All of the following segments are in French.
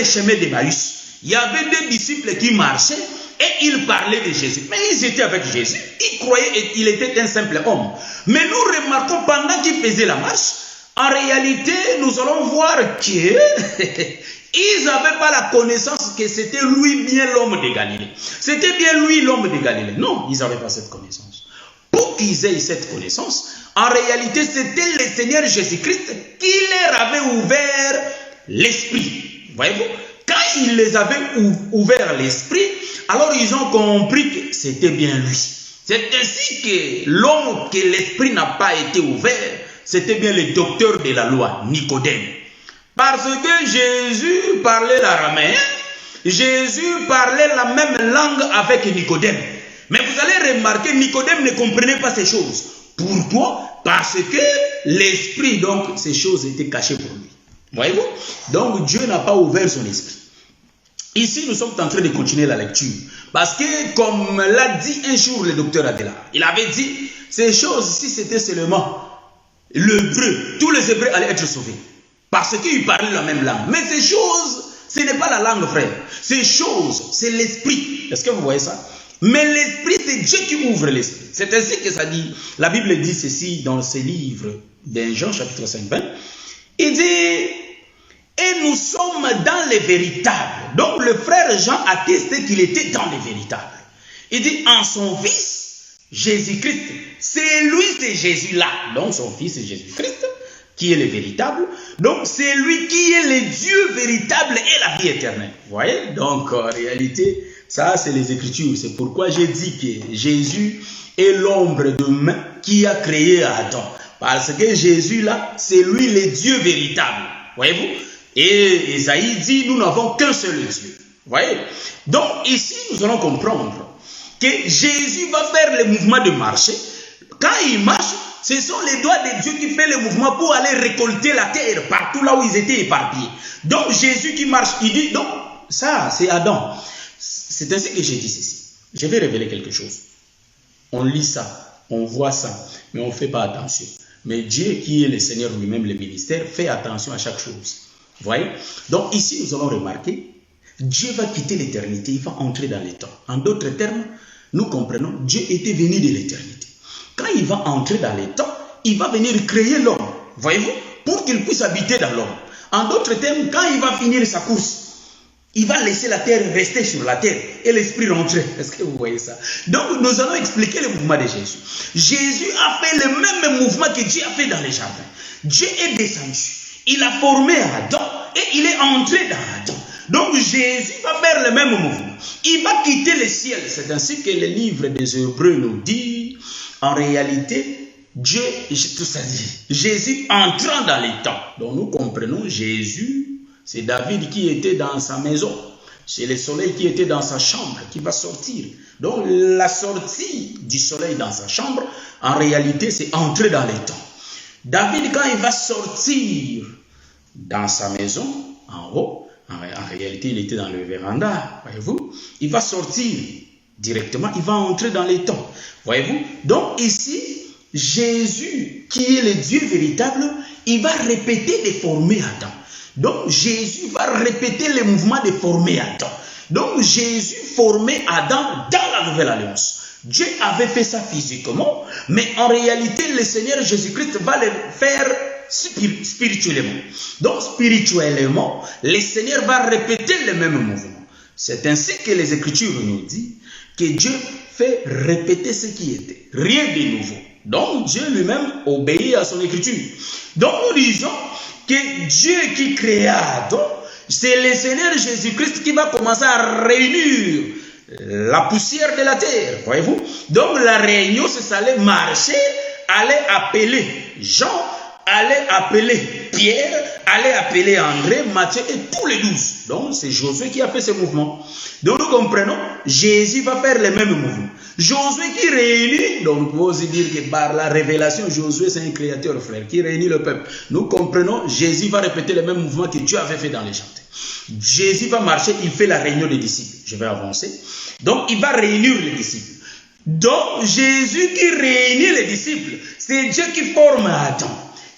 le chemin d'Emmaüs, il y avait deux disciples qui marchaient et ils parlaient de Jésus. Mais ils étaient avec Jésus. Ils croyaient qu'il était un simple homme. Mais nous remarquons pendant qu'ils faisaient la marche, en réalité, nous allons voir qu'ils n'avaient pas la connaissance que c'était lui bien l'homme de Galilée. C'était bien lui l'homme de Galilée. Non, ils n'avaient pas cette connaissance. Pour qu'ils aient cette connaissance, en réalité, c'était le Seigneur Jésus-Christ qui leur avait ouvert l'esprit. Voyez-vous? Quand il les avait ouvert l'esprit, alors ils ont compris que c'était bien lui. C'est ainsi que l'homme que l'esprit n'a pas été ouvert, c'était bien le docteur de la loi, Nicodème. Parce que Jésus parlait l'araméen, Jésus parlait la même langue avec Nicodème. Mais vous allez remarquer, Nicodème ne comprenait pas ces choses. Pourquoi? Parce que l'esprit, donc, ces choses étaient cachées pour lui. Voyez-vous? Donc, Dieu n'a pas ouvert son esprit. Ici, nous sommes en train de continuer la lecture. Parce que, comme l'a dit un jour le docteur Adela, il avait dit, ces choses, si c'était seulement l'hébreu, tous les Hébreux allaient être sauvés. Parce qu'ils parlaient la même langue. Mais ces choses, ce n'est pas la langue, frère. Ces choses, c'est l'esprit. Est-ce que vous voyez ça? Mais l'esprit, c'est Dieu qui ouvre l'esprit. C'est ainsi que ça dit. La Bible dit ceci dans ce livre d'un Jean, chapitre 5, 20. Il dit, et nous sommes dans les véritables. Donc le frère Jean attestait qu'il était dans les véritables. Il dit, en son fils, Jésus-Christ. C'est lui, c'est Jésus-là. Donc son fils, c'est Jésus-Christ, qui est le véritable. Donc c'est lui qui est le Dieu véritable et la vie éternelle. Vous voyez? Donc en réalité, ça c'est les Écritures. C'est pourquoi j'ai dit que Jésus est l'ombre de main qui a créé Adam. Parce que Jésus là, c'est lui le Dieu véritable. Voyez-vous? Et Isaïe dit, nous n'avons qu'un seul Dieu. Voyez? Donc ici, nous allons comprendre que Jésus va faire le mouvement de marcher. Quand il marche, ce sont les doigts de Dieu qui font le mouvement pour aller récolter la terre partout là où ils étaient éparpillés. Donc Jésus qui marche, il dit, donc ça c'est Adam. C'est ainsi que j'ai dit ceci. Je vais révéler quelque chose. On lit ça, on voit ça, mais on ne fait pas attention. Mais Dieu qui est le Seigneur lui-même, le ministère, fait attention à chaque chose. Vous voyez? Donc ici, nous allons remarquer, Dieu va quitter l'éternité, il va entrer dans les temps. En d'autres termes, nous comprenons, Dieu était venu de l'éternité. Quand il va entrer dans les temps, il va venir créer l'homme. Voyez-vous? Pour qu'il puisse habiter dans l'homme. En d'autres termes, quand il va finir sa course, il va laisser la terre rester sur la terre et l'esprit rentrer. Est-ce que vous voyez ça? Donc, nous allons expliquer le mouvement de Jésus. Jésus a fait le même mouvement que Dieu a fait dans les jardins. Dieu est descendu. Il a formé Adam et il est entré dans Adam. Donc, Jésus va faire le même mouvement. Il va quitter le ciel. C'est ainsi que le livre des Hébreux nous dit, en réalité, Dieu, tout ça dit, Jésus entrant dans les temps. Donc, nous comprenons Jésus. C'est David qui était dans sa maison. C'est le soleil qui était dans sa chambre, qui va sortir. Donc la sortie du soleil dans sa chambre, en réalité, c'est entrer dans les temps. David, quand il va sortir dans sa maison, en haut, en réalité, il était dans le véranda, voyez-vous. Il va sortir directement, il va entrer dans les temps, voyez-vous. Donc ici, Jésus, qui est le Dieu véritable, il va répéter de former Adam. Donc Jésus va répéter le mouvement de former Adam. Donc Jésus formait Adam dans la nouvelle alliance. Dieu avait fait ça physiquement, mais en réalité le Seigneur Jésus-Christ va le faire spirituellement. Donc spirituellement, le Seigneur va répéter le même mouvement. C'est ainsi que les Écritures nous disent que Dieu fait répéter ce qui était. Rien de nouveau. Donc Dieu lui-même obéit à son Écriture. Donc nous disons que Dieu qui créa Adam, c'est le Seigneur Jésus-Christ qui va commencer à réunir la poussière de la terre, voyez-vous. Donc la réunion, c'est ça, allait marcher, allait appeler Jean, allait appeler Pierre, allait appeler André, Matthieu et tous les 12. Donc c'est Josué qui a fait ce mouvement. Donc nous comprenons, Jésus va faire le même mouvement. Josué qui réunit, donc nous pouvons aussi dire que par la révélation, Josué c'est un créateur, frère, qui réunit le peuple. Nous comprenons, Jésus va répéter le même mouvement que Dieu avait fait dans les jardins. Jésus va marcher, il fait la réunion des disciples. Je vais avancer. Donc il va réunir les disciples. Donc Jésus qui réunit les disciples, c'est Dieu qui forme Adam.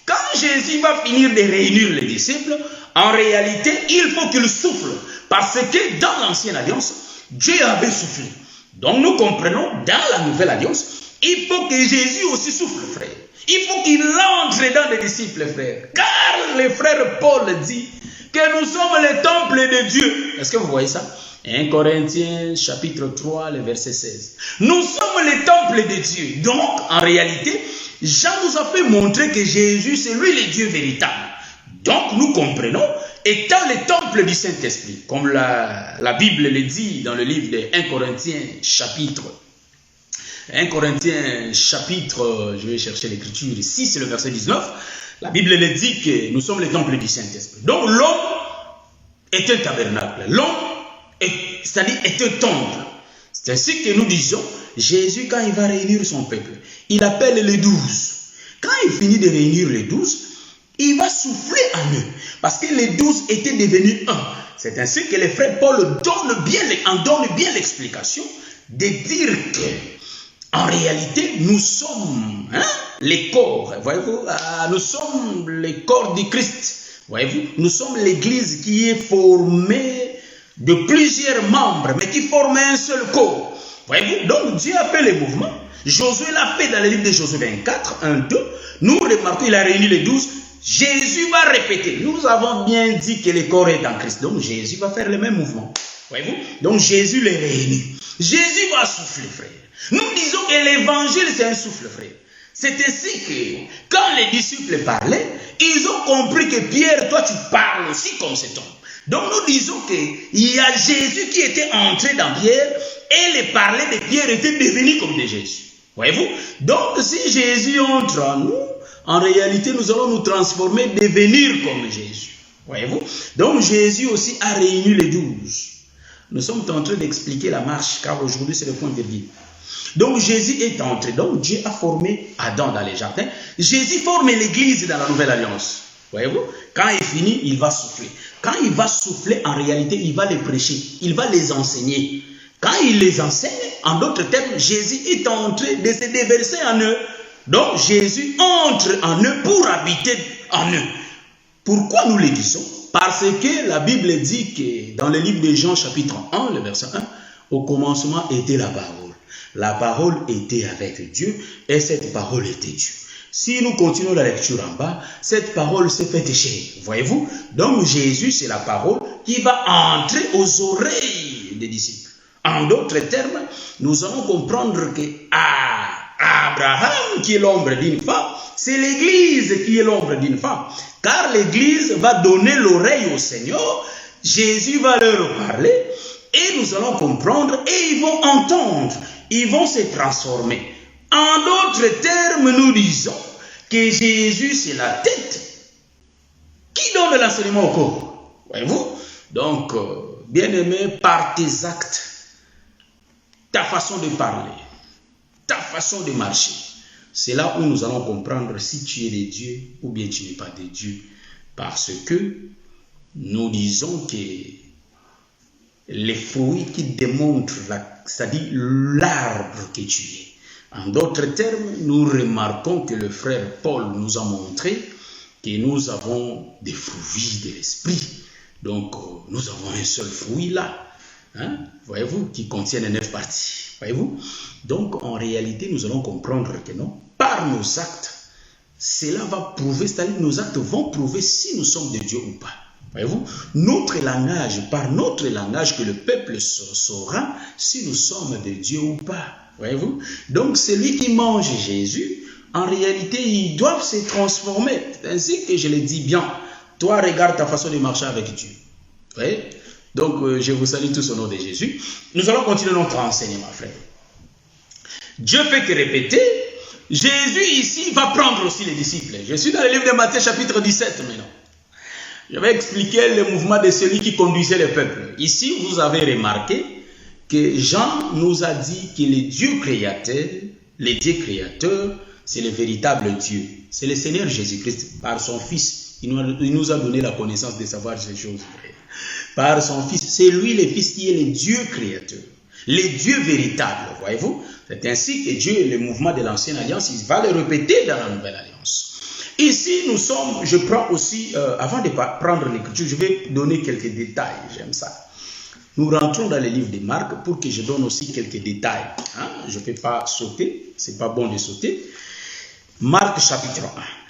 Quand Jésus va finir de réunir les disciples, en réalité, il faut qu'il souffle. Parce que dans l'ancienne alliance, Dieu avait soufflé. Donc nous comprenons, dans la nouvelle alliance, il faut que Jésus aussi souffle, frère. Il faut qu'il entre dans les disciples, frère. Car le frère Paul dit que nous sommes le temple de Dieu. Est-ce que vous voyez ça? 1 Corinthiens chapitre 3, le verset 16. Nous sommes le temple de Dieu. Donc, en réalité, Jean nous a fait montrer que Jésus, c'est lui le Dieu véritable. Donc, nous comprenons, étant le temple du Saint-Esprit, comme la Bible le dit dans le livre de 1 Corinthiens chapitre, je vais chercher l'écriture ici, c'est le verset 19, la Bible le dit que nous sommes le temple du Saint-Esprit. Donc, l'homme est un tabernacle, l'homme c'est-à-dire est un temple. C'est ainsi que nous disons, Jésus, quand il va réunir son peuple, il appelle les 12. Quand il finit de réunir les 12, il va souffler en eux. Parce que les 12 étaient devenus un. C'est ainsi que le frère Paul donne bien l'explication de dire que, en réalité, nous sommes les corps. Voyez-vous, nous sommes les corps du Christ. Voyez-vous, nous sommes l'église qui est formée de plusieurs membres, mais qui forment un seul corps. Voyez-vous, donc Dieu a fait les mouvements. Josué l'a fait dans le livre de Josué 24, 1, 2. Nous remarquons, il a réuni les 12. Jésus va répéter. Nous avons bien dit que le corps est en Christ. Donc Jésus va faire le même mouvement. Voyez-vous, donc Jésus les réunit. Jésus va souffler, frère. Nous disons que l'évangile, c'est un souffle, frère. C'est ainsi que, quand les disciples parlaient, ils ont compris que Pierre, toi, tu parles aussi comme cet homme. Donc nous disons qu'il y a Jésus qui était entré dans Pierre et les paroles de Pierre étaient devenus comme de Jésus. Voyez-vous? Donc si Jésus entre en nous, en réalité nous allons nous transformer, devenir comme Jésus. Voyez-vous? Donc Jésus aussi a réuni les 12. Nous sommes en train d'expliquer la marche car aujourd'hui c'est le point de vue. Donc Jésus est entré. Donc Dieu a formé Adam dans les jardins. Jésus forme l'église dans la nouvelle alliance. Voyez-vous? Quand il finit, il va souffler. Quand il va souffler, en réalité, il va les prêcher. Il va les enseigner. Quand il les enseigne, en d'autres termes, Jésus est en train de se déverser en eux. Donc, Jésus entre en eux pour habiter en eux. Pourquoi nous le disons? Parce que la Bible dit que dans le livre de Jean, chapitre 1, le verset 1, au commencement était la parole. La parole était avec Dieu et cette parole était Dieu. Si nous continuons la lecture en bas, cette parole s'est faite chair. Voyez-vous? Donc Jésus, c'est la parole qui va entrer aux oreilles des disciples. En d'autres termes, nous allons comprendre que Abraham, qui est l'ombre d'une femme, c'est l'Église qui est l'ombre d'une femme. Car l'Église va donner l'oreille au Seigneur, Jésus va leur parler, et nous allons comprendre, et ils vont entendre, ils vont se transformer. En d'autres termes, nous disons que Jésus, c'est la tête qui donne l'enseignement au corps. Voyez-vous? Donc, bien-aimé, par tes actes, ta façon de parler, ta façon de marcher, c'est là où nous allons comprendre si tu es de Dieu ou bien tu n'es pas de Dieu. Parce que nous disons que les fruits qui démontrent, c'est-à-dire l'arbre que tu es. En d'autres termes, nous remarquons que le frère Paul nous a montré que nous avons des fruits de l'esprit. Donc, nous avons un seul fruit là, voyez-vous, qui contient 9 parties. Voyez-vous? Donc, en réalité, nous allons comprendre que non, par nos actes, cela va prouver, c'est-à-dire nos actes vont prouver si nous sommes de Dieu ou pas. Voyez-vous? Notre langage, par notre langage, que le peuple saura si nous sommes de Dieu ou pas. Voyez-vous? Donc, celui qui mange Jésus, en réalité, ils doivent se transformer. C'est ainsi que je le dis bien. Toi, regarde ta façon de marcher avec Dieu. Vous voyez? Donc, je vous salue tous au nom de Jésus. Nous allons continuer notre enseignement, frère. Dieu fait que répéter. Jésus, ici, va prendre aussi les disciples. Je suis dans le livre de Matthieu, chapitre 17, maintenant. Je vais expliquer le mouvement de celui qui conduisait le peuple. Ici, vous avez remarqué que Jean nous a dit que le Dieu créateur, c'est le véritable Dieu. C'est le Seigneur Jésus-Christ, par son Fils. Il nous a donné la connaissance de savoir ces choses. Par son Fils, c'est lui le Fils qui est le Dieu créateur. Le Dieu véritable, voyez-vous? C'est ainsi que Dieu, le mouvement de l'ancienne alliance, il va le répéter dans la nouvelle alliance. Ici, nous sommes, je prends aussi, avant de prendre l'écriture, je vais donner quelques détails, j'aime ça. Nous rentrons dans les livres de Marc pour que je donne aussi quelques détails. Hein? Je ne peux pas sauter, c'est pas bon de sauter. Marc chapitre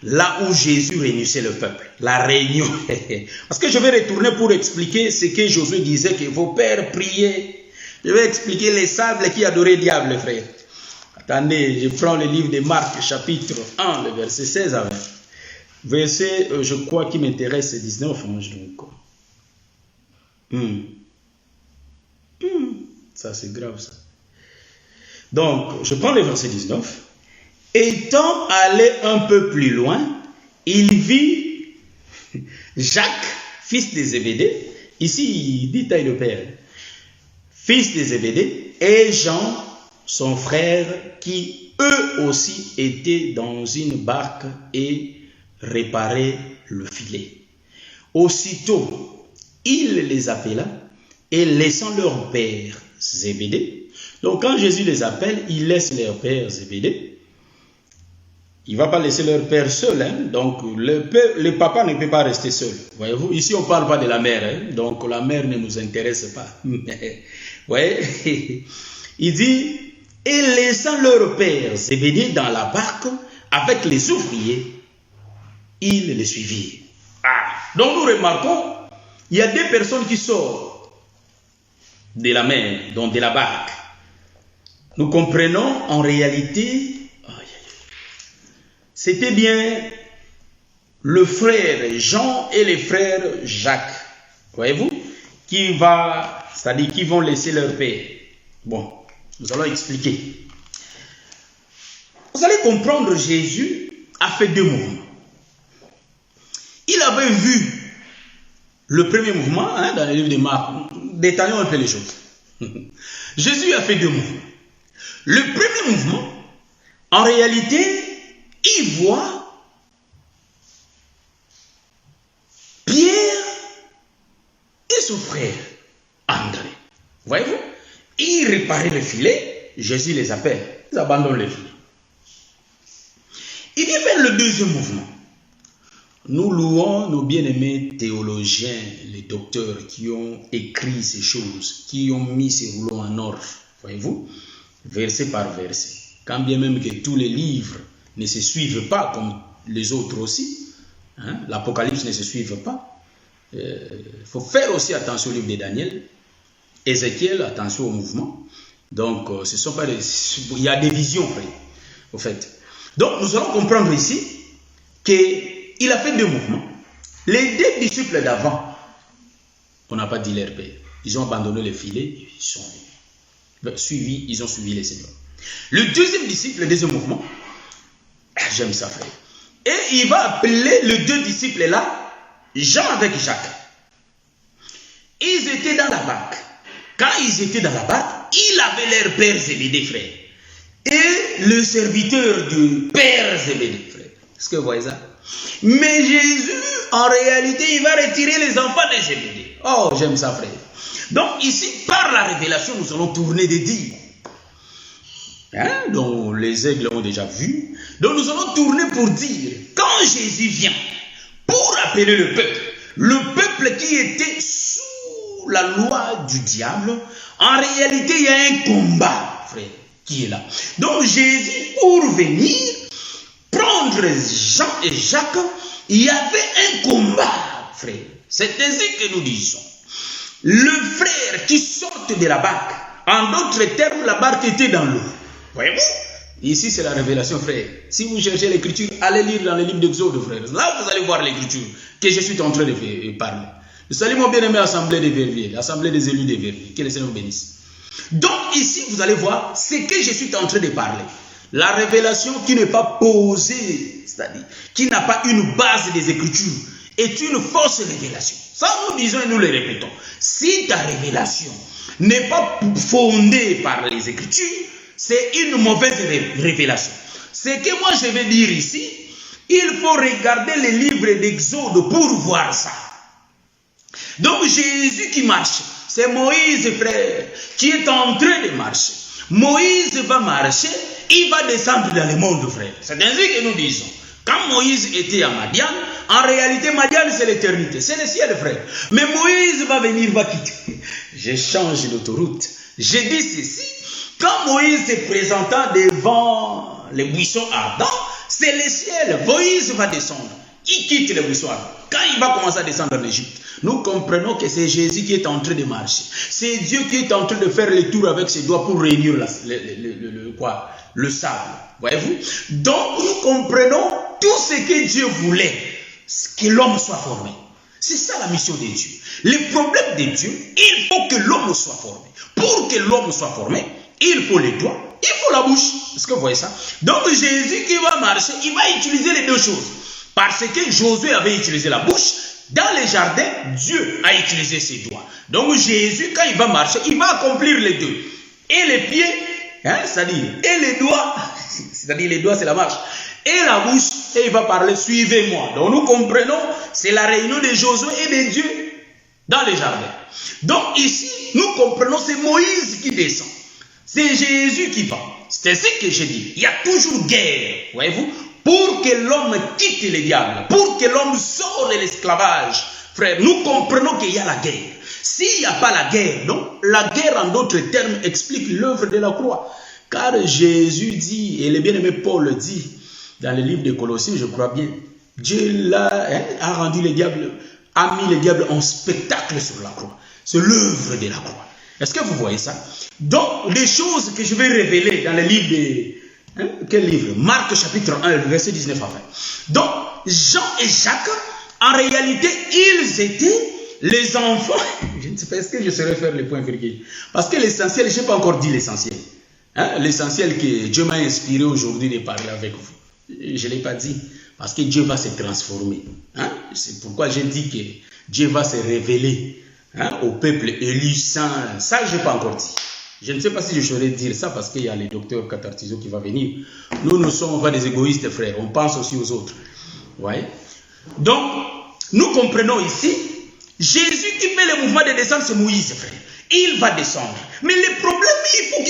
1, là où Jésus réunissait le peuple, la réunion. Parce que je vais retourner pour expliquer ce que Josué disait, que vos pères priaient. Je vais expliquer les sables qui adoraient le diable, frère. Attendez, je prends le livre de Marc chapitre 1, le verset 16 à 20. Verset, je crois, qui m'intéresse, c'est 19. Ça, c'est grave, ça. Donc, je prends le verset 19. Étant allé un peu plus loin, il vit Jacques, fils de Zébédée. Ici, il détaille le père. Fils de Zébédée, et Jean, son frère, qui eux aussi étaient dans une barque et réparaient le filet. Aussitôt, il les appela et laissant leur père Zébédée. Donc quand Jésus les appelle, il laisse leur père Zébédée. Il ne va pas laisser leur père seul. Hein? Donc le papa ne peut pas rester seul. Voyez-vous, ici on ne parle pas de la mère. Hein? Donc la mère ne nous intéresse pas. Voyez? Il dit, et laissant leur père Zébédée dans la barque avec les ouvriers, ils les suivirent. Donc nous remarquons, il y a deux personnes qui sortent de la mer, donc de la barque. Nous comprenons en réalité, c'était bien le frère Jean et le frère Jacques, voyez-vous, c'est-à-dire qui vont laisser leur père. Bon, nous allons expliquer. Vous allez comprendre, Jésus a fait deux mouvements. Il avait vu le premier mouvement, hein, dans le livre de Marc. Détaillons un peu les choses. Jésus a fait deux mouvements. Le premier mouvement, en réalité, il voit Pierre et son frère André. Voyez-vous? Ils réparaient le filet, Jésus les appelle, ils abandonnent le filet. Il y avait le deuxième mouvement. Nous louons nos bien-aimés théologiens, les docteurs qui ont écrit ces choses, qui ont mis ces rouleaux en ordre, voyez-vous, verset par verset. Quand bien même que tous les livres ne se suivent pas comme les autres aussi, hein, l'Apocalypse ne se suive pas. Il faut faire aussi attention au livre de Daniel, Ézéchiel, attention au mouvement. Donc, ce sont pas il y a des visions, au fait. Donc, nous allons comprendre ici qu'il a fait deux mouvements. Les deux disciples d'avant, on n'a pas dit leur père. Ils ont abandonné le filet, ils ont suivi les Seigneurs. Le deuxième disciple, le deuxième mouvement, j'aime ça, frère. Et il va appeler les deux disciples là, Jean avec Jacques. Ils étaient dans la barque. Quand ils étaient dans la barque, ils avaient leur père Zébédée, frère. Et le serviteur du père Zébédée, frère. Est-ce que vous voyez ça? Mais Jésus, en réalité, il va retirer les enfants de Zébédée. Oh, j'aime ça, frère. Donc ici, par la révélation, nous allons tourner des dires. Hein? Donc les aigles ont déjà vu. Donc nous allons tourner pour dire, quand Jésus vient pour appeler le peuple qui était sous la loi du diable, en réalité il y a un combat, frère, qui est là. Donc Jésus, pour venir prendre Jean et Jacques, il y avait un combat, frère. C'est ainsi que nous disons. Le frère qui sort de la barque, en d'autres termes, la barque était dans l'eau. Voyez-vous? Ici, c'est la révélation, frère. Si vous cherchez l'écriture, allez lire dans le livre d'Exode, frère. Là, vous allez voir l'écriture que je suis en train de parler. Je salue mon bien-aimé assemblée des Verviers, l'assemblée des élus des Verviers. Que le Seigneur vous bénisse. Donc, ici, vous allez voir ce que je suis en train de parler. La révélation qui n'est pas posée, c'est-à-dire qui n'a pas une base des Écritures, est une fausse révélation. Ça, nous disons et nous le répétons. Si ta révélation n'est pas fondée par les Écritures, c'est une mauvaise révélation. Ce que moi je vais dire ici, il faut regarder les livres d'Exode pour voir ça. Donc Jésus qui marche, c'est Moïse, frère, qui est en train de marcher. Moïse va marcher, il va descendre dans le monde, frère. C'est ainsi que nous disons. Quand Moïse était à Madian, en réalité, Madian, c'est l'éternité. C'est le ciel, frère. Mais Moïse va venir, va quitter. Je change d'autoroute. J'ai dit ceci. Quand Moïse se présentant devant les buissons ardents, c'est le ciel. Moïse va descendre. Il quitte les buissons ardents. Quand il va commencer à descendre en Égypte, nous comprenons que c'est Jésus qui est en train de marcher. C'est Dieu qui est en train de faire le tour avec ses doigts pour réunir le sable. Voyez-vous? Donc nous comprenons tout ce que Dieu voulait, que l'homme soit formé. C'est ça la mission de Dieu. Le problème de Dieu, il faut que l'homme soit formé. Pour que l'homme soit formé, il faut les doigts, il faut la bouche. Est-ce que vous voyez ça? Donc Jésus qui va marcher, il va utiliser les deux choses. Parce que Josué avait utilisé la bouche, dans les jardins, Dieu a utilisé ses doigts. Donc Jésus, quand il va marcher, il va accomplir les deux. Et les pieds, c'est-à-dire, et les doigts, c'est-à-dire les doigts c'est la marche, et la bouche, et il va parler, suivez-moi. Donc nous comprenons, c'est la réunion de Josué et de Dieu dans les jardins. Donc ici, nous comprenons, c'est Moïse qui descend. C'est Jésus qui va. C'est ainsi que je dis, il y a toujours guerre, voyez-vous, pour que l'homme quitte le diable, pour que l'homme sorte de l'esclavage. Frère, nous comprenons qu'il y a la guerre. S'il n'y a pas la guerre, donc la guerre en d'autres termes explique l'œuvre de la croix. Car Jésus dit, et le bien-aimé Paul dit, dans le livre de Colossiens, je crois bien, Dieu a rendu le diable, a mis le diable en spectacle sur la croix. C'est l'œuvre de la croix. Est-ce que vous voyez ça? Donc, les choses que je vais révéler dans le livre de... quel livre? Marc chapitre 1, verset 19 à 20. Donc, Jean et Jacques, en réalité, ils étaient les enfants. Je ne sais pas, est-ce que je saurais faire les points virgules? Parce que l'essentiel, je n'ai pas encore dit l'essentiel. L'essentiel que Dieu m'a inspiré aujourd'hui de parler avec vous. Je ne l'ai pas dit. Parce que Dieu va se transformer. C'est pourquoi j'ai dit que Dieu va se révéler au peuple élu saint. Ça, je n'ai pas encore dit. Je ne sais pas si je saurais dire ça parce qu'il y a le docteur Katartizo qui va venir. Nous, nous sommes pas des égoïstes, frères. On pense aussi aux autres. Ouais. Donc, nous comprenons ici, Jésus qui fait le mouvement de descendre, c'est Moïse, frère. Il va descendre. Mais le problème, il faut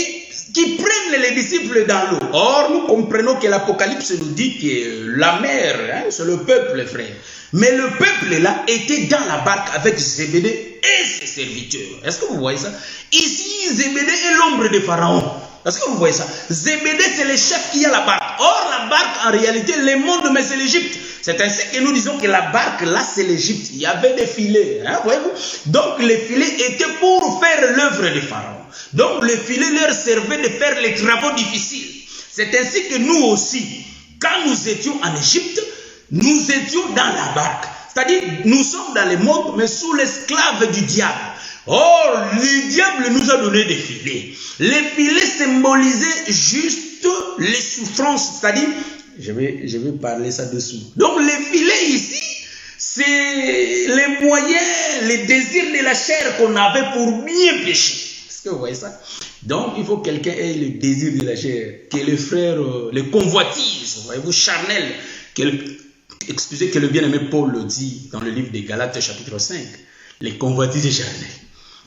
qu'il prenne les disciples dans l'eau. Or, nous comprenons que l'Apocalypse nous dit que la mer, c'est le peuple, frère. Mais le peuple là était dans la barque avec Zébédée et ses serviteurs. Est-ce que vous voyez ça? Ici, Zébédée est l'ombre de Pharaon. Est-ce que vous voyez ça? Zébédée, c'est le chef qui a la barque. Or, la barque, en réalité, le monde, mais c'est l'Égypte. C'est ainsi que nous disons que la barque, là, c'est l'Égypte. Il y avait des filets. Voyez-vous? Donc, les filets étaient pour faire l'œuvre de Pharaon. Donc, les filets leur servaient de faire les travaux difficiles. C'est ainsi que nous aussi, quand nous étions en Égypte, nous étions dans la barque. C'est-à-dire, nous sommes dans le monde, mais sous l'esclave du diable. Or, le diable nous a donné des filets. Les filets symbolisaient juste les souffrances. C'est-à-dire, je vais parler ça dessous. Donc, les filets ici, c'est les moyens, les désirs de la chair qu'on avait pour bien pécher. Est-ce que vous voyez ça? Donc, il faut que quelqu'un ait le désir de la chair, que les frères, les convoitises, voyez-vous, charnelles, excusez que le bien-aimé Paul le dit dans le livre des Galates chapitre 5, les convoitises charnelles.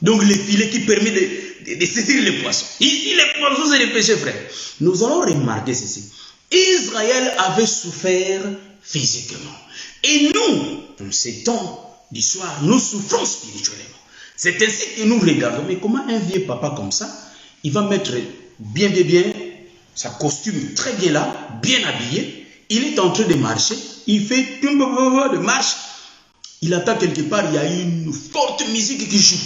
Donc les filets qui permettent de saisir les poissons. Ici les poissons c'est les péchés, frères. Nous allons remarquer ceci. Israël avait souffert physiquement. Et nous, en ces temps d'histoire, nous souffrons spirituellement. C'est ainsi que nous regardons. Mais comment un vieux papa comme ça, il va mettre bien sa costume très bien là, bien habillé. Il est en train de marcher. Il fait de marche. Il attend quelque part, il y a une forte musique qui joue.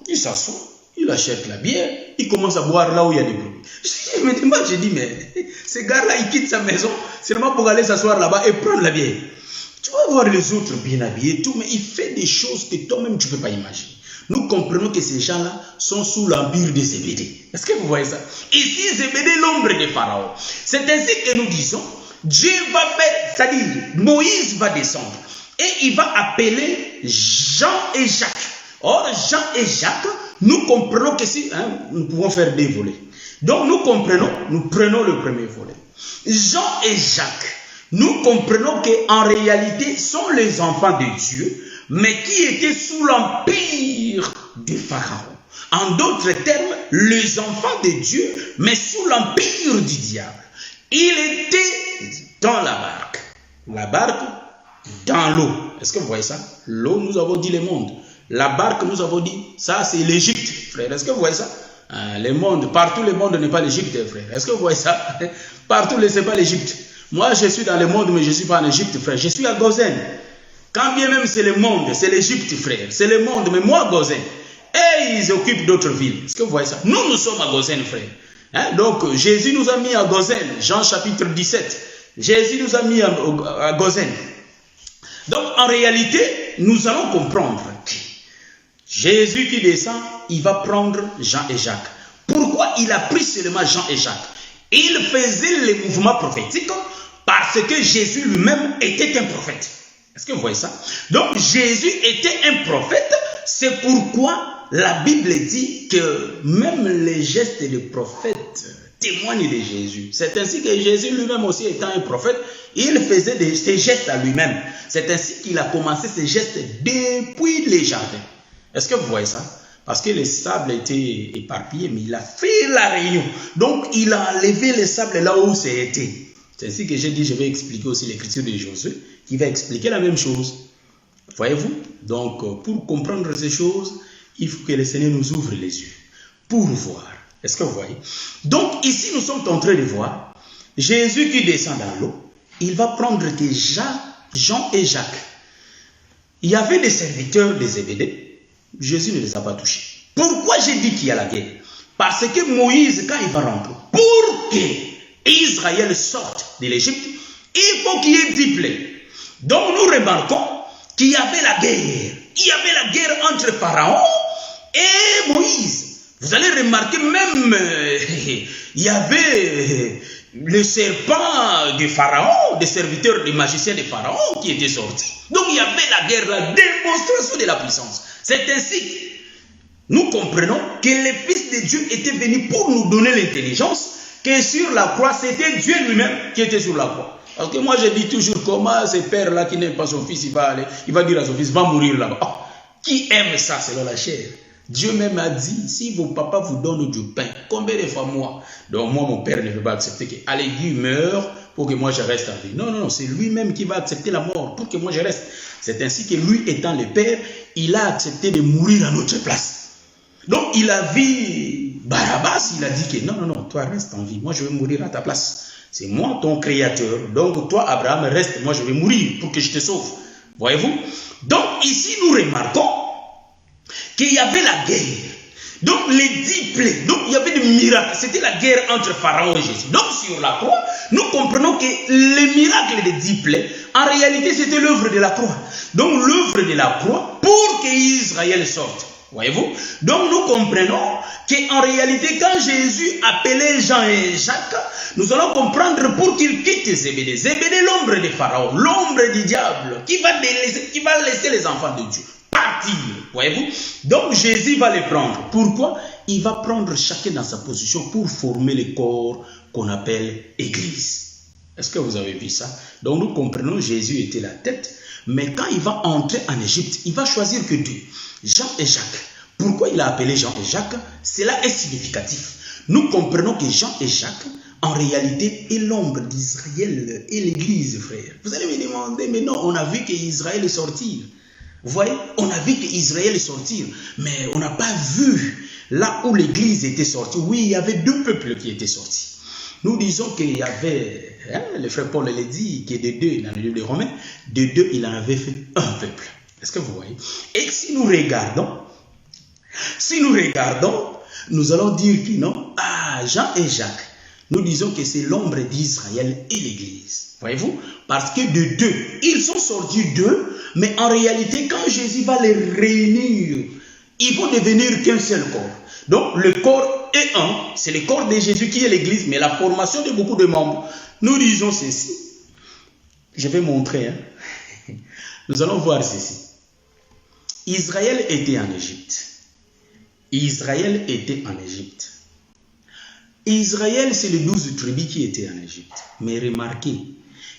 Il s'assoit, il achète la bière, il commence à boire là où il y a des bruits. Je dis, mais ce gars-là, il quitte sa maison seulement pour aller s'asseoir là-bas et prendre la bière. Tu vas voir les autres bien habillés, tout, mais il fait des choses que toi-même tu ne peux pas imaginer. Nous comprenons que ces gens-là sont sous l'empire de Zébédée. Est-ce que vous voyez ça? Ici, Zébédée, l'ombre de Pharaon. C'est ainsi que nous disons, Dieu va faire, c'est-à-dire Moïse va descendre et il va appeler Jean et Jacques. Or, Jean et Jacques, nous comprenons que si, nous pouvons faire des volets. Donc, nous comprenons, nous prenons le premier volet. Jean et Jacques, nous comprenons qu'en réalité, sont les enfants de Dieu, mais qui étaient sous l'empire de Pharaon. En d'autres termes, les enfants de Dieu, mais sous l'empire du diable. Il était dans la barque. La barque dans l'eau. Est-ce que vous voyez ça? L'eau, nous avons dit le monde. La barque, nous avons dit, ça c'est l'Égypte, frère. Est-ce que vous voyez ça? Le monde, partout le monde n'est pas l'Égypte, frère. Est-ce que vous voyez ça? Partout, ce n'est pas l'Égypte. Moi, je suis dans le monde, mais je ne suis pas en Égypte, frère. Je suis à Gozen. Quand bien même c'est le monde, c'est l'Égypte, frère. C'est le monde, mais moi, Gozen. Et ils occupent d'autres villes. Est-ce que vous voyez ça? Nous sommes à Gozen, frère. Hein? Donc, Jésus nous a mis à Gozen. Jean chapitre 17. Jésus nous a mis à Gozen. Donc, en réalité, nous allons comprendre que Jésus qui descend, il va prendre Jean et Jacques. Pourquoi il a pris seulement Jean et Jacques? Il faisait les mouvements prophétiques parce que Jésus lui-même était un prophète. Est-ce que vous voyez ça? Donc, Jésus était un prophète. C'est pourquoi la Bible dit que même les gestes des prophètes témoignent de Jésus. C'est ainsi que Jésus lui-même aussi étant un prophète, il faisait ses gestes à lui-même. C'est ainsi qu'il a commencé ses gestes depuis les jardins. Est-ce que vous voyez ça? Parce que les sables étaient éparpillés, mais il a fait la réunion. Donc, il a enlevé les sables là où c'était. C'est ainsi que j'ai dit, je vais expliquer aussi l'écriture de Josué, qui va expliquer la même chose. Voyez-vous? Donc, pour comprendre ces choses, il faut que le Seigneur nous ouvre les yeux pour voir. Est-ce que vous voyez? Donc, ici, nous sommes en train de voir Jésus qui descend dans l'eau. Il va prendre que Jean et Jacques. Il y avait des serviteurs des Zébédée. Jésus ne les a pas touchés. Pourquoi j'ai dit qu'il y a la guerre? Parce que Moïse, quand il va rentrer, pour que Israël sorte de l'Égypte, il faut qu'il y ait 10 plaies. Donc, nous remarquons qu'il y avait la guerre. Il y avait la guerre entre Pharaon et Moïse. Vous allez remarquer même, il y avait le serpent de Pharaon, des serviteurs, des magiciens de Pharaon qui étaient sortis. Donc il y avait la guerre, la démonstration de la puissance. C'est ainsi que nous comprenons que le Fils de Dieu était venu pour nous donner l'intelligence, que sur la croix, c'était Dieu lui-même qui était sur la croix. Parce que moi je dis toujours comment ce père-là qui n'aime pas son fils, il va dire à son fils, va mourir là-bas. Oh, qui aime ça selon la chair? Dieu même a dit, si vos papas vous donnent du pain, combien de fois moi? Donc moi, mon père ne veut pas accepter que Alégui meure pour que moi je reste en vie. Non, non, non, c'est lui-même qui va accepter la mort pour que moi je reste. C'est ainsi que lui étant le père, il a accepté de mourir à notre place. Donc il a vu Barabbas, il a dit que non, non, non, toi reste en vie, moi je vais mourir à ta place. C'est moi ton créateur, donc toi Abraham reste, moi je vais mourir pour que je te sauve. Voyez-vous? Donc ici nous remarquons qu'il y avait la guerre. Donc les 10 plaies, donc il y avait des miracles. C'était la guerre entre Pharaon et Jésus. Donc sur la croix, nous comprenons que les miracles des 10 plaies, en réalité c'était l'œuvre de la croix. Donc l'œuvre de la croix pour qu'Israël sorte. Voyez-vous? Donc nous comprenons qu'en réalité quand Jésus appelait Jean et Jacques, nous allons comprendre pour qu'ils quittent Zébédée. Zébédée, l'ombre de Pharaon, l'ombre du diable, qui va laisser les enfants de Dieu partir. Voyez-vous? Donc Jésus va les prendre. Pourquoi? Il va prendre chacun dans sa position pour former le corps qu'on appelle Église. Est-ce que vous avez vu ça? Donc nous comprenons Jésus était la tête, mais quand il va entrer en Égypte, il va choisir que deux, Jean et Jacques. Pourquoi il a appelé Jean et Jacques? Cela est significatif. Nous comprenons que Jean et Jacques, en réalité, est l'ombre d'Israël et l'Église, frère. Vous allez me demander, mais non, on a vu qu'Israël est sorti. Vous voyez, on a vu qu'Israël est sorti, mais on n'a pas vu là où l'Église était sortie. Oui, il y avait deux peuples qui étaient sortis. Nous disons qu'il y avait, le frère Paul l'a dit, que de deux, dans le livre des Romains, de deux, il en avait fait un peuple. Est-ce que vous voyez? Et si nous regardons, nous allons dire que non, Jean et Jacques, nous disons que c'est l'ombre d'Israël et l'Église. Voyez-vous? Parce que de deux, ils sont sortis d'eux, mais en réalité, quand Jésus va les réunir, ils vont devenir qu'un seul corps. Donc, le corps est un, c'est le corps de Jésus qui est l'Église, mais la formation de beaucoup de membres. Nous disons ceci. Je vais montrer. Nous allons voir ceci. Israël était en Égypte. Israël, c'est les 12 tribus qui étaient en Égypte. Mais remarquez,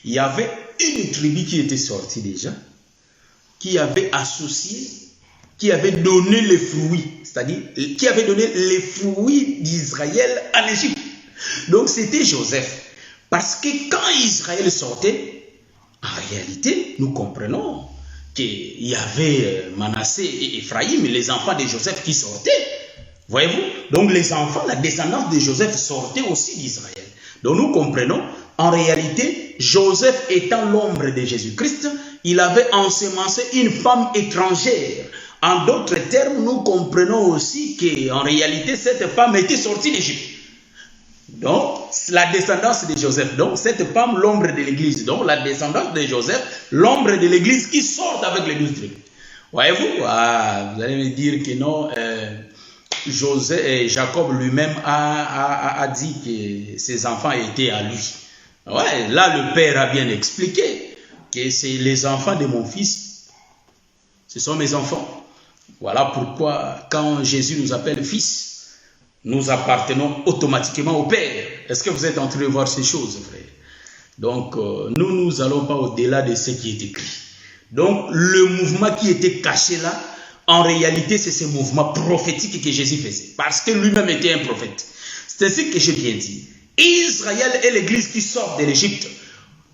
il y avait une tribu qui était sortie déjà, qui avait associé, qui avait donné les fruits, c'est-à-dire qui avait donné les fruits d'Israël en Égypte. Donc c'était Joseph. Parce que quand Israël sortait, En réalité, nous comprenons qu'il y avait Manassé et Ephraïm, les enfants de Joseph qui sortaient. Voyez-vous? Donc les enfants, la descendance de Joseph sortait aussi d'Israël. Donc nous comprenons, en réalité, Joseph étant l'ombre de Jésus-Christ, il avait ensemencé une femme étrangère. En d'autres termes, nous comprenons aussi qu'en réalité, cette femme était sortie d'Égypte. Donc, la descendance de Joseph. Donc, cette femme, l'ombre de l'église. Donc, la descendance de Joseph, l'ombre de l'église qui sort avec les 12 tribus. Voyez-vous? Vous allez me dire que non, Jacob lui-même a dit que ses enfants étaient à lui. Ouais, là, le père a bien expliqué que c'est les enfants de mon fils. Ce sont mes enfants. Voilà pourquoi, quand Jésus nous appelle fils, nous appartenons automatiquement au Père. Est-ce que vous êtes en train de voir ces choses, frère? Donc, nous n'allons pas au-delà de ce qui est écrit. Donc, le mouvement qui était caché là, en réalité, c'est ce mouvement prophétique que Jésus faisait. Parce que lui-même était un prophète. C'est ainsi que je viens de dire. Israël est l'église qui sort de l'Égypte.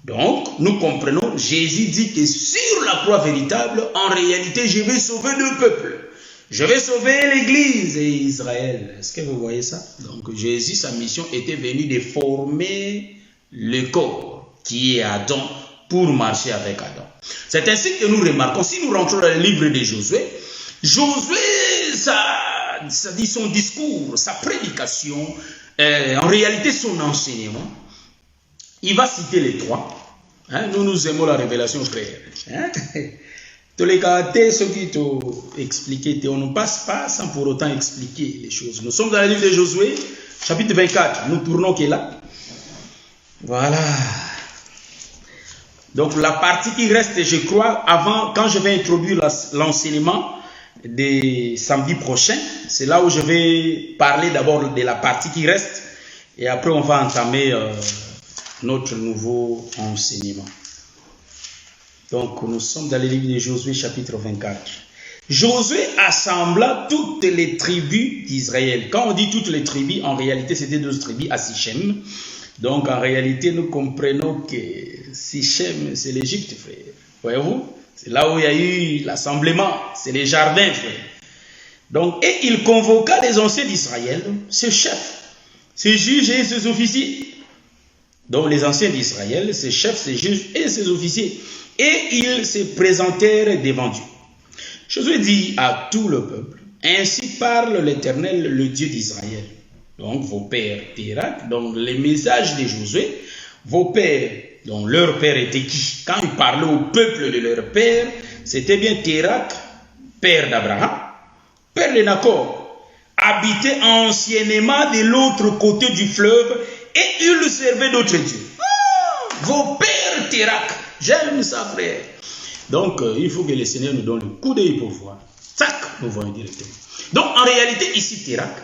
Donc, nous comprenons, Jésus dit que sur la croix véritable, en réalité, je vais sauver deux peuples. Je vais sauver l'Église et Israël. Est-ce que vous voyez ça? Donc, Jésus, sa mission était venue de former le corps qui est Adam pour marcher avec Adam. C'est ainsi que nous remarquons, si nous rentrons dans le livre de Josué, Josué, ça dit son discours, sa prédication, en réalité son enseignement, il va citer les trois. Hein, nous aimons la révélation, frère. Hein? Tous les cas, ceux qui t'ont expliqué, on ne passe pas sans pour autant expliquer les choses. Nous sommes dans le livre de Josué, chapitre 24. Nous tournons qui est là. Voilà. Donc la partie qui reste, je crois, avant, quand je vais introduire l'enseignement de samedi prochain, c'est là où je vais parler d'abord de la partie qui reste. Et après, on va entamer notre nouveau enseignement. Donc, nous sommes dans le livre de Josué, chapitre 24. Josué assembla toutes les tribus d'Israël. Quand on dit toutes les tribus, en réalité, c'était 12 tribus à Sichem. Donc, en réalité, nous comprenons que Sichem, c'est l'Égypte, frère. Voyez-vous? C'est là où il y a eu l'assemblement. C'est les jardins, frère. Donc, et il convoqua les anciens d'Israël, ses chefs, ses juges et ses officiers. Donc, les anciens d'Israël, ses chefs, ses juges et ses officiers. Et ils se présentèrent devant Dieu. Josué dit à tout le peuple, ainsi parle l'Éternel, le Dieu d'Israël. Donc vos pères, Térak, donc les messages de Josué, vos pères, donc leur père était qui? Quand ils parlaient au peuple de leur père, c'était bien Térak, père d'Abraham, père de Nacor, habitait anciennement de l'autre côté du fleuve et il servait d'autres dieux. Vos pères, Térak. J'aime ça, frère. Donc, il faut que le Seigneur nous donne le coup d'œil pour voir. Tac, nous voyons directement. Donc, en réalité, ici, Térak,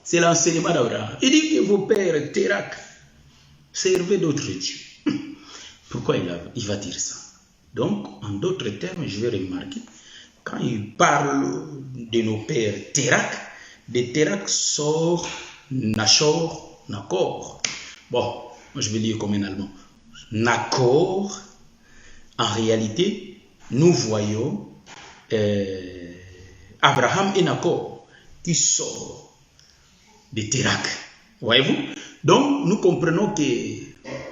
c'est l'enseignement d'Abraham. Il dit que vos pères, Térak, servaient d'autres dieux. Pourquoi il va dire ça? Donc, en d'autres termes, je vais remarquer, quand il parle de nos pères, Térak, de Térak sort Nacor. Bon, moi je vais lire comme un allemand. Nacor. En réalité, nous voyons Abraham et Nacor qui sortent de Térak. Voyez-vous? Donc, nous comprenons que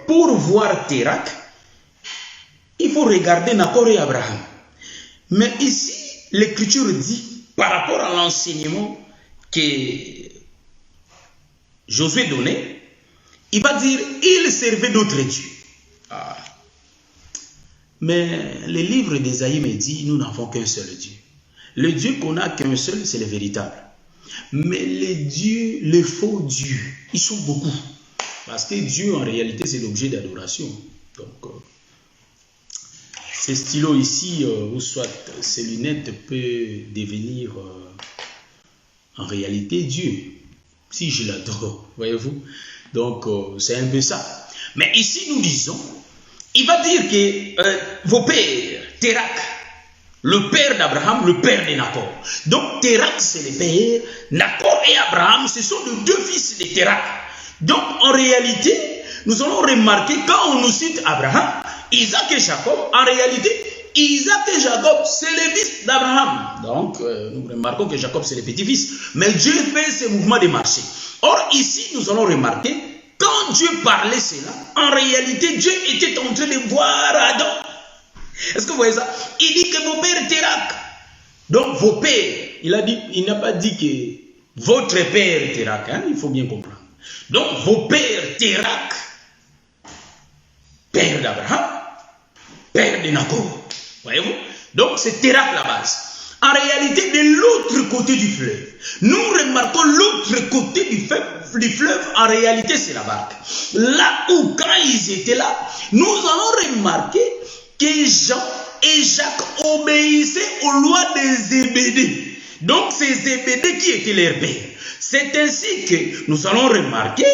pour voir Térak, il faut regarder Nacor et Abraham. Mais ici, l'Écriture dit, par rapport à l'enseignement que Josué donnait, il va dire, il servait d'autres dieux. Ah. Mais le livre d'Ésaïe me dit, nous n'avons qu'un seul Dieu. Le Dieu qu'on a qu'un seul, c'est le véritable. Mais les dieux, les faux dieux, ils sont beaucoup. Parce que Dieu, en réalité, c'est l'objet d'adoration. Donc, ce stylo ici, ou soit ces lunettes, peut devenir en réalité Dieu. Si je l'adore, voyez-vous. Donc, c'est un peu ça. Mais ici, nous disons, il va dire que vos pères, Térak, le père d'Abraham, le père de Nacor. Donc Térak, c'est le père, Nacor et Abraham, ce sont les deux fils de Térak. Donc en réalité, nous allons remarquer, quand on nous cite Abraham, Isaac et Jacob, en réalité, Isaac et Jacob, c'est les fils d'Abraham. Donc, nous remarquons que Jacob, c'est le petit-fils. Mais Dieu fait ce mouvement de marché. Or, ici, nous allons remarquer, quand Dieu parlait cela, en réalité, Dieu était en train de voir Adam. Est-ce que vous voyez ça? Il dit que vos pères Térak. Donc, vos pères, il n'a pas dit que votre père Térak, hein, il faut bien comprendre. Donc, vos pères Térak, père d'Abraham, père de Nacor. Voyez-vous? Donc, c'est Térak la base. En réalité, de l'autre côté du fleuve, nous remarquons l'autre côté du fleuve, en réalité, c'est la barque. Là où, quand ils étaient là, nous allons remarquer que Jean et Jacques obéissaient aux lois des Zébédée. Donc, c'est Zébédée qui était leur père. C'est ainsi que nous allons remarquer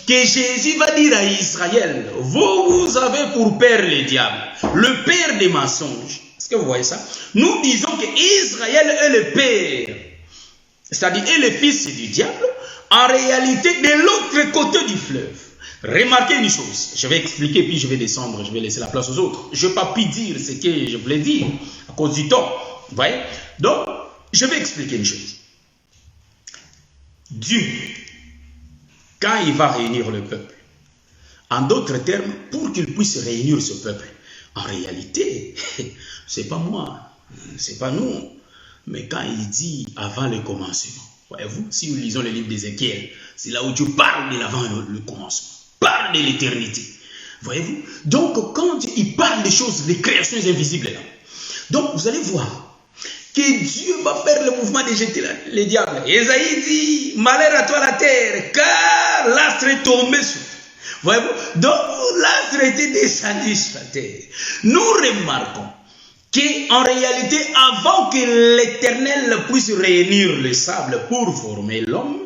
que Jésus va dire à Israël, vous avez pour père le diable, le père des mensonges. Est-ce que vous voyez ça? Nous disons que Israël est le père, c'est-à-dire est le fils du diable, en réalité de l'autre côté du fleuve. Remarquez une chose, je vais expliquer puis je vais descendre, je vais laisser la place aux autres. Je ne vais pas pu dire ce que je voulais dire à cause du temps. Vous voyez? Donc, je vais expliquer une chose. Dieu, quand il va réunir le peuple, en d'autres termes, pour qu'il puisse réunir ce peuple, en réalité, c'est pas moi, c'est pas nous, mais quand il dit avant le commencement, voyez-vous, si nous lisons le livre d'Ézéchiel, c'est là où Dieu parle de l'avant le commencement, parle de l'éternité, voyez-vous. Donc quand il parle des choses, des créations invisibles là, donc vous allez voir que Dieu va faire le mouvement de jeter les diables. Esaïe dit, malheur à toi la terre, car l'astre est tombé sur. Voyez-vous, donc l'astre était descendu sur la terre. Nous remarquons qu'en réalité, avant que l'Éternel puisse réunir le sable pour former l'homme,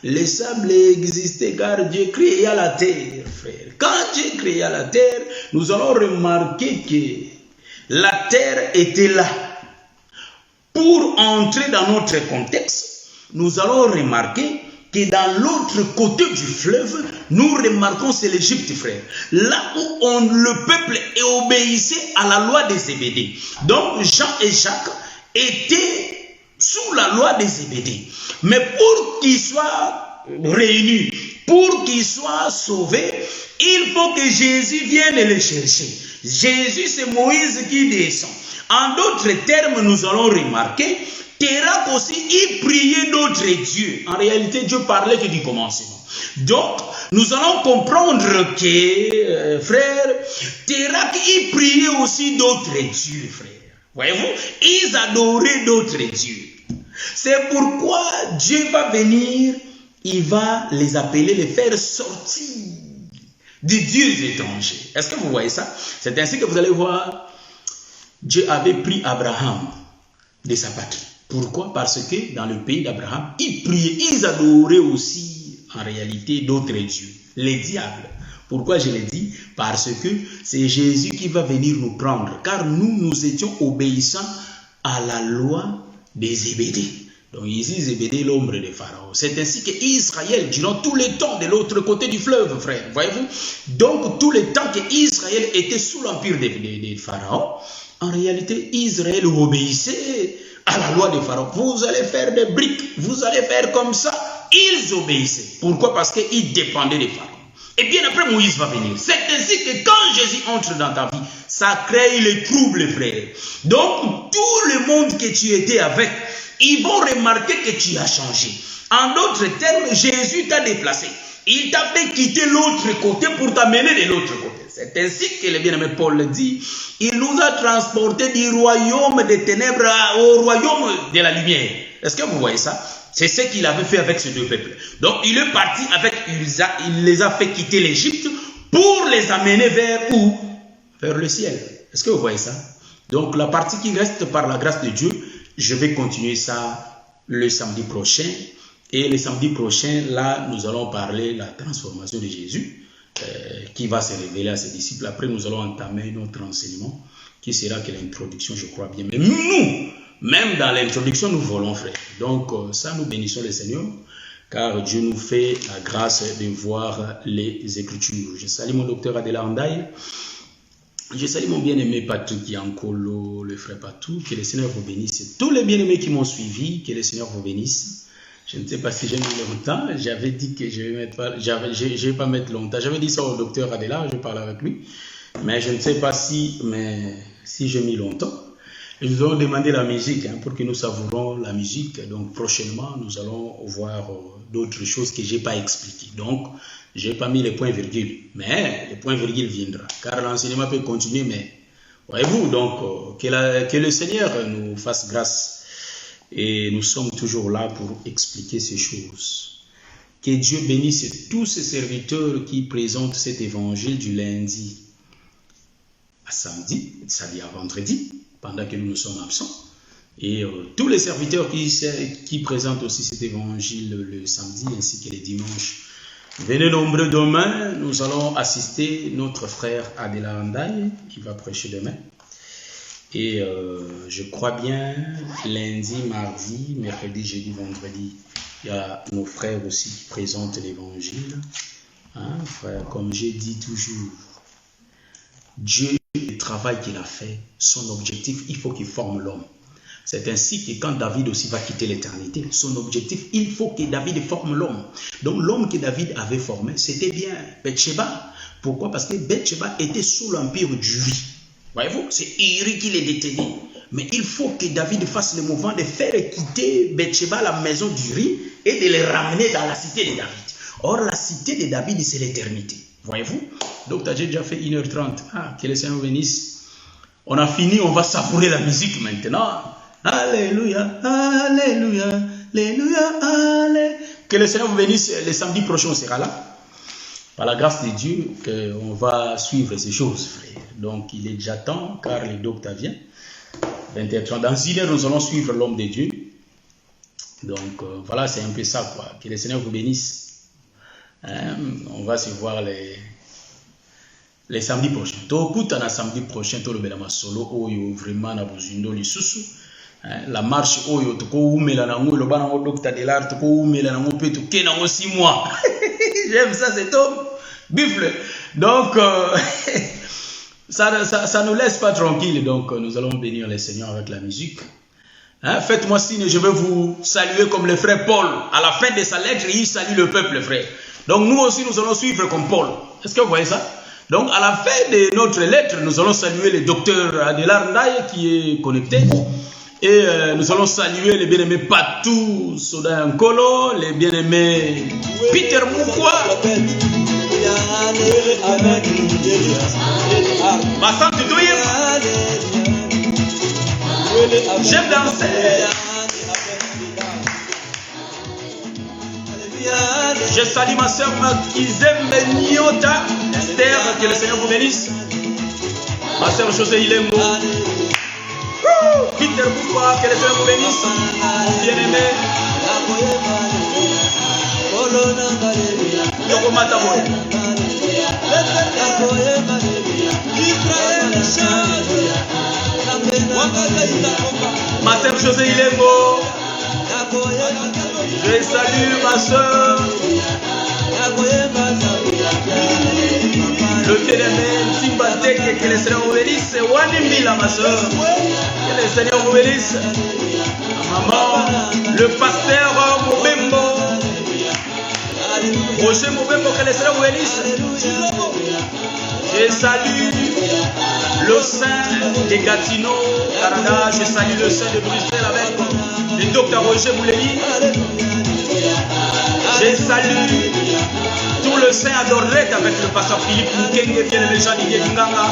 le sable existait car Dieu créa la terre, frère. Quand Dieu créa la terre, nous allons remarquer que la terre était là. Pour entrer dans notre contexte, nous allons remarquer que dans l'autre côté du fleuve, nous remarquons c'est l'Égypte, frère. Là où le peuple obéissait à la loi des Zébédée. Donc Jean et Jacques étaient sous la loi des Zébédée. Mais pour qu'ils soient réunis, pour qu'ils soient sauvés, il faut que Jésus vienne les chercher. Jésus, c'est Moïse qui descend. En d'autres termes, nous allons remarquer, Térak aussi, il priait d'autres dieux. En réalité, Dieu parlait que du commencement. Donc, nous allons comprendre que, frère, Térak, il priait aussi d'autres dieux, frère. Voyez-vous, ils adoraient d'autres dieux. C'est pourquoi Dieu va venir, il va les appeler, les faire sortir des dieux étrangers. Est-ce que vous voyez ça? C'est ainsi que vous allez voir, Dieu avait pris Abraham de sa patrie. Pourquoi? Parce que dans le pays d'Abraham, ils priaient, ils adoraient aussi en réalité d'autres dieux, les diables. Pourquoi je l'ai dit? Parce que c'est Jésus qui va venir nous prendre, car nous étions obéissants à la loi des Zébédée. Donc ici, Zébédée, l'ombre de Pharaon. C'est ainsi qu'Israël, durant tout le temps de l'autre côté du fleuve, frère, voyez-vous? Donc tout le temps qu'Israël était sous l'empire de Pharaon, en réalité, Israël obéissait à la loi de Pharaon. Vous allez faire des briques, vous allez faire comme ça. Ils obéissaient. Pourquoi? Parce qu'ils dépendaient de Pharaon. Et bien après, Moïse va venir. C'est ainsi que quand Jésus entre dans ta vie, ça crée les troubles, frère. Donc, tout le monde que tu étais avec, ils vont remarquer que tu as changé. En d'autres termes, Jésus t'a déplacé. Il t'a fait quitter l'autre côté pour t'amener de l'autre côté. C'est ainsi que le bien-aimé Paul le dit. Il nous a transportés du royaume des ténèbres au royaume de la lumière. Est-ce que vous voyez ça? C'est ce qu'il avait fait avec ces deux peuples. Donc il est parti avec, il les a fait quitter l'Égypte pour les amener vers où? Vers le ciel. Est-ce que vous voyez ça? Donc la partie qui reste par la grâce de Dieu, je vais continuer ça le samedi prochain. Et le samedi prochain, là, nous allons parler de la transformation de Jésus qui va se révéler à ses disciples. Après, nous allons entamer notre enseignement qui sera que l'introduction, je crois bien. Mais nous, même dans l'introduction, nous volons, frère. Donc, ça, nous bénissons le Seigneur, car Dieu nous fait la grâce de voir les Écritures. Je salue mon docteur Adela Andaï. Je salue mon bien-aimé Patrick Yankolo, le frère Patou, que le Seigneur vous bénisse. Tous les bien-aimés qui m'ont suivi, que le Seigneur vous bénisse. Je ne sais pas si j'ai mis longtemps, j'avais dit que je ne vais pas mettre longtemps. J'avais dit ça au docteur Adela, je parlais avec lui. Mais je ne sais pas si j'ai mis longtemps. Et nous allons demander la musique pour que nous savourons la musique. Donc prochainement, nous allons voir d'autres choses que je n'ai pas expliquées. Donc, je n'ai pas mis les points-virgules. Mais les points-virgules viendront. Car l'enseignement peut continuer, mais voyez-vous, donc, que le Seigneur nous fasse grâce. Et nous sommes toujours là pour expliquer ces choses. Que Dieu bénisse tous ces serviteurs qui présentent cet évangile du lundi à samedi, c'est-à-dire à vendredi, pendant que nous sommes absents. Et tous les serviteurs qui présentent aussi cet évangile le samedi ainsi que les dimanches. Venez nombreux demain, nous allons assister notre frère Adela Andaye qui va prêcher demain. Et je crois bien, lundi, mardi, mercredi, jeudi, vendredi, il y a nos frères aussi qui présentent l'évangile. Hein, frère, comme j'ai dit toujours, Dieu, le travail qu'il a fait, son objectif, il faut qu'il forme l'homme. C'est ainsi que quand David aussi va quitter l'éternité, son objectif, il faut que David forme l'homme. Donc l'homme que David avait formé, c'était bien Bathsheba. Pourquoi? Parce que Bathsheba était sous l'empire d'Uri. Voyez-vous, c'est Uri qui les détenait. Mais il faut que David fasse le mouvement de faire quitter Bathsheba, la maison d'Uri, et de les ramener dans la cité de David. Or, la cité de David, c'est l'éternité. Voyez-vous? Donc, j'ai déjà fait 1h30. Ah, que le Seigneur bénisse. On a fini, on va savourer la musique maintenant. Alléluia, alléluia, alléluia, alléluia. Que le Seigneur vous bénisse. Le samedi prochain, on sera là. Par la grâce de Dieu, on va suivre ces choses, frère. Donc, il est déjà temps, car le docteur vient. 20h30. Dans 1 heure, nous allons suivre l'homme de Dieu. Donc, voilà, c'est un peu ça, quoi. Que le Seigneur vous bénisse. On va se voir les samedis prochains. Tout le samedi prochain, tout le belama solo, oyo vraiment na bozindo lisusu. La marche oyo toko umela na ngo loba na ngo docteur de l'art toko umela na ngo pe to ke na ngo 6 mois. J'aime ça, c'est top. Buffle. Donc, ça nous laisse pas tranquille. Donc, nous allons bénir le Seigneur avec la musique. Faites-moi signe, je vais vous saluer comme le frère Paul. À la fin de sa lettre, il salue le peuple, frère. Donc, nous aussi, nous allons suivre comme Paul. Est-ce que vous voyez ça? Donc, à la fin de notre lettre, nous allons saluer le docteur Adela Andaye qui est connecté. Et nous allons saluer les bien-aimés Patou, Soda Nkolo, les bien-aimés Peter Moukwa. J'aime danser. Je salue ma soeur Makizembe Nyota, Esther, que le Seigneur vous bénisse. Ma soeur José Ilengo. Peter Moukwa, que le Seigneur vous bénisse. Mon bien-aimé. Yoko Mataboy. Ma soeur José Ilengo. Je salue ma soeur. Le bien-aimé Timbateke, que le Seigneur vous bénisse. Wanimila, ma soeur. Que le Seigneur vous bénisse. Maman, le pasteur Mobembo. Roger Mobembo, que le Seigneur vous bénisse. Je salue le Saint de Gatineau, Canada. Je salue le Saint de Bruxelles avec le docteur Roger Mouléli. Je salue tout le Saint à Dorette avec le pasteur Philippe Mukenge, bien le Jean Didier Nganga.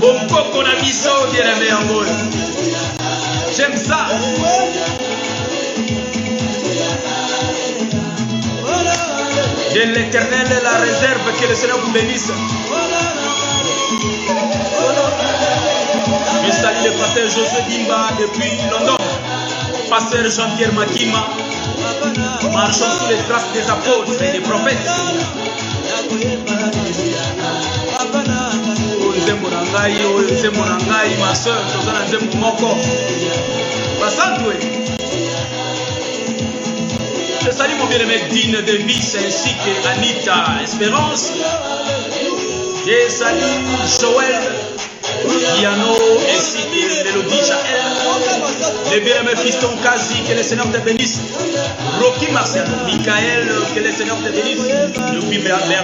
Bon coco na biso, bien aimé Angola. J'aime ça. De l'Éternel la réserve, que le Seigneur vous bénisse. Je salue le pasteur José Dimba depuis London. Pasteur Jean-Pierre Makima. Marchons sous les traces des apôtres et des prophètes. Ma soeur, je salue mon bien-aimé Dine Davis ainsi que Anita Espérance. Je salue Joël, Diano ainsi que Mélodie Jaël. Les bien-aimés fiston Kazi, que le Seigneur te bénisse. Rocky Marcel, Michael, que le Seigneur te bénisse. Depuis Berlin.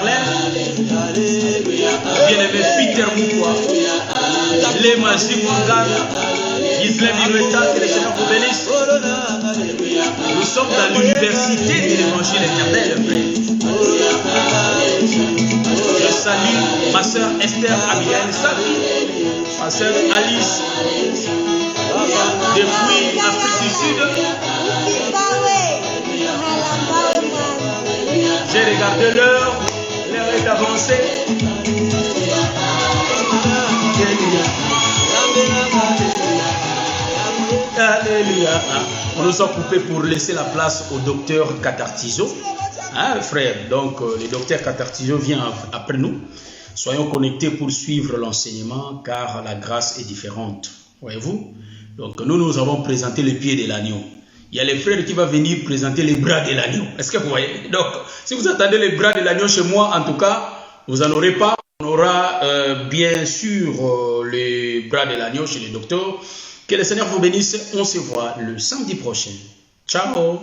Bien-aimé Peter Moukoua. Les Magic Wangan. Islam Inueta, que le Seigneur vous bénisse. Nous sommes dans l'université de l'évangile éternel, frère. Je salue ma soeur Esther Abigail Sabi, ma soeur Alice, depuis Afrique du Sud. J'ai regardé l'heure est avancée. Alléluia. On nous a coupé pour laisser la place au docteur Katartizo. Hein, frère, donc le docteur Katartizo vient après nous. Soyons connectés pour suivre l'enseignement car la grâce est différente. Voyez-vous? Donc nous avons présenté les pieds de l'agneau. Il y a les frères qui vont venir présenter les bras de l'agneau. Est-ce que vous voyez? Donc si vous attendez les bras de l'agneau chez moi, en tout cas, vous n'en aurez pas. On aura bien sûr les bras de l'agneau chez les docteurs. Que le Seigneur vous bénisse. On se voit le samedi prochain. Ciao.